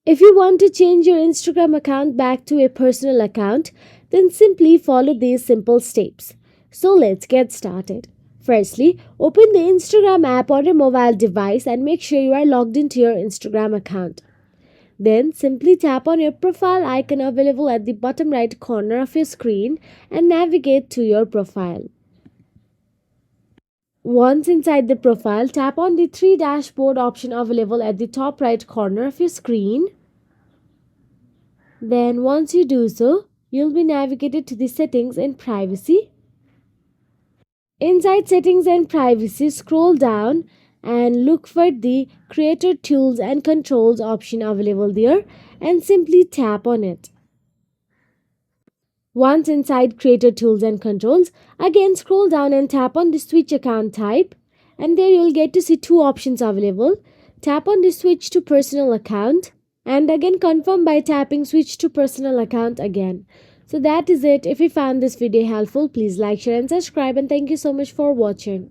If you want to change your Instagram account back to a personal account, then simply follow these simple steps. So let's get started. Firstly, open the Instagram app on your mobile device and make sure you are logged into your Instagram account. Then simply tap on your profile icon available at the bottom right corner of your screen and navigate to your profile. Once inside the profile, tap on the three dashboard option available at the top right corner of your screen. Then once you do so, you'll be navigated to the settings and privacy. Inside settings and privacy, scroll down and look for the creator tools and controls option available there and simply tap on it. Once inside creator tools and controls, again scroll down and tap on the switch account type, and there you'll get to see two options available. Tap on the switch to personal account and again confirm by tapping switch to personal account again. So that is it. If you found this video helpful, please like, share and subscribe, and thank you so much for watching.